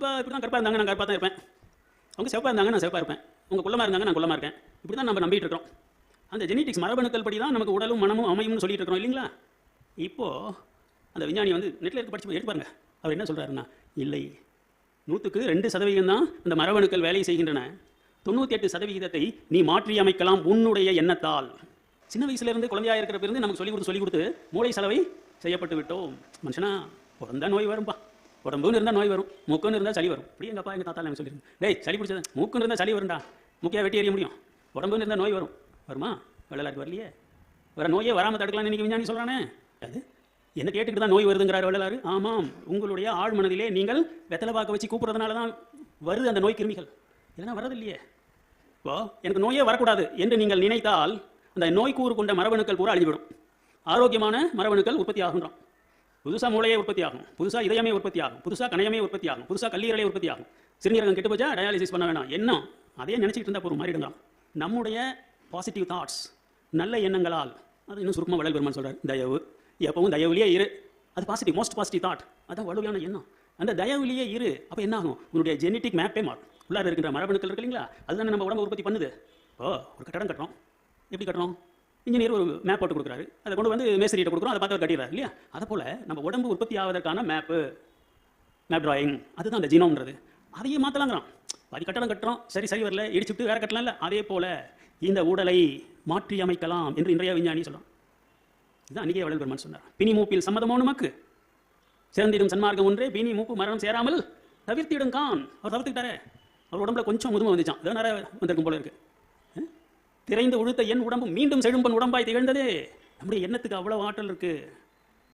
அப்பா இப்படி தான் கருப்பாக இருந்தாங்க, நான் கருப்பாக தான் இருப்பேன். அவங்க சிவப்பாக இருந்தாங்க, நான் சிவப்பாக இருப்பேன். அவங்க குள்ளமாக இருந்தாங்க, நான் குள்ளமாக இருக்கேன். இப்படி தான் நம்ம நம்பிட்டு இருக்கோம். அந்த ஜெனட்டிக்ஸ் மரபணுக்கள் படி தான் நமக்கு உடலும் மனமும் அமையும்னு சொல்லிட்டு இருக்கிறோம் இல்லைங்களா? இப்போது அந்த விஞ்ஞானி வந்து நெட்டில் எடுத்து படிச்சு எடுத்து பாருங்க. அவர் என்ன சொல்கிறாருன்னா, இல்லை, 100க்கு 2% தான் அந்த மரபணுக்கள் வேலை செய்கின்றன. 98% நீ மாற்றி அமைக்கலாம் உன்னுடைய எண்ணத்தால். சின்ன வயசுலேருந்து குழந்தையாக இருக்கிற பிறந்து நமக்கு சொல்லிக் கொடுத்து மூளை செலவை செய்யப்பட்டு விட்டோம். மனுஷனா பிறந்தா நோய் வரும்பா, உடம்புன்னு இருந்தால் நோய் வரும், மூக்குன்னு இருந்தால் சளி வரும். இப்படி எங்கள் அப்பா எங்கள் தாத்தா எனக்கு சொல்லியிருந்தேன், டேய் சளி பிடிச்சது, மூக்குன்னு இருந்தால் சளி வரும்டா, முக்கியாக வெட்டி எறிய முடியும், உடம்புன்னு இருந்தால் நோய் வரும். வருமா? வள்ளலாருக்கு வரலையே. வேற நோயே வராமல் தடுக்கலாம்னு இன்றைக்கி விஞ்ஞானி சொல்கிறானே. அது என்ன கேட்டுக்கிட்டு தான் நோய் வருதுங்கிறார் வள்ளலாறு. ஆமாம், உங்களுடைய ஆழ் மனதிலே நீங்கள் வெத்தலை பாக்க வச்சு கூப்பிட்றதுனால தான் வருது அந்த நோய் கிருமிகள். இதெல்லாம் வரது இல்லையே. இப்போ எனக்கு நோயே வரக்கூடாது என்று நீங்கள் நினைத்தால் அந்த நோய் கூறு கொண்ட மரபணுக்கள் பூரா அழிஞ்சுவிடும். ஆரோக்கியமான மரபணுக்கள் உற்பத்தி ஆகின்றோம். புதுசாக மூளையே உற்பத்தி ஆகும், புதுசாக இதயமே உற்பத்தி ஆகும், புதுசாக கணையமே உற்பத்தி ஆகும், புதுசாக கல்லீரலே உற்பத்தி ஆகும். சிறுநீரகம் கெட்டு போச்சா டயாலிசிஸ் பண்ண வேணாம். என்ன அதே நினச்சிக்கிட்டு இருந்தால் போகிற மாதிரி இருந்தால் நம்முடைய பாசிட்டிவ் தாட்ஸ், நல்ல எண்ணங்களால், அது இன்னும் சுருக்கமாக வள்ளல் பெருமான் சொல்கிறார், தயவு, எப்பவும் தயவுலேயே இரு. அது பாசிட்டிவ், மோஸ்ட் பாசிட்டிவ் தாட். அதான் வலுவான எண்ணம். அந்த தயவுலேயே இரு. அப்போ என்ன ஆகும்? உன்னுடைய ஜெனட்டிக் மேப்பே மாறும். உள்ளார இருக்கின்ற மரபணுக்கள் இருக்கு இல்லைங்களா, அதுதான் நம்ம உடம்பு உற்பத்தி பண்ணுது. ஓ, ஒரு கட்டடம் கட்டுறோம், எப்படி கட்டுறோம்? இன்ஜினியர் ஒரு மேப் போட்டு கொடுக்குறாரு, அதை கொண்டு வந்து மேஸ்திரிட்ட கொடுக்குறோம், அதை பார்த்து அவர் கட்டிடுறாரு இல்லையா? அதை போல் நம்ம உடம்பு உற்பத்தி ஆவதற்கான மேப் டிராயிங், அதுதான் அந்த ஜீனோம்ன்றது. அதையே மாற்றலாங்கிறான். பாதி கட்டடம் கட்டுறோம், சரி வரல, இடிச்சுட்டு வேற கட்டலாம் இல்லை. அதே போல் இந்த உடலை மாற்றி அமைக்கலாம் என்று இன்றைய விஞ்ஞானி சொல்லலாம். இதுதான் அன்றைக்கே வள்ளல் பெருமான் சொன்னார். பிணி மூப்பில் சம்மதமோ நமக்கு சிறந்திடும் சன்மார்க்கம் ஒன்றே, பிணி மூப்பு மரணம் சேராமல் தவிர்த்திடும் கான். அவர் தவிர்த்துக்கிட்டாரே. அவர் உடம்புல கொஞ்சம் முதுமை வந்துச்சான், அதான் நிறைய வந்திருக்கும் போல இருக்கு. திரைந்து உழுத்த என் உடம்பு மீண்டும் செழும்பன் உடம்பாய் திகழ்ந்ததே. நம்முடைய எண்ணத்துக்கு அவ்வளவு ஆற்றல் இருக்கு.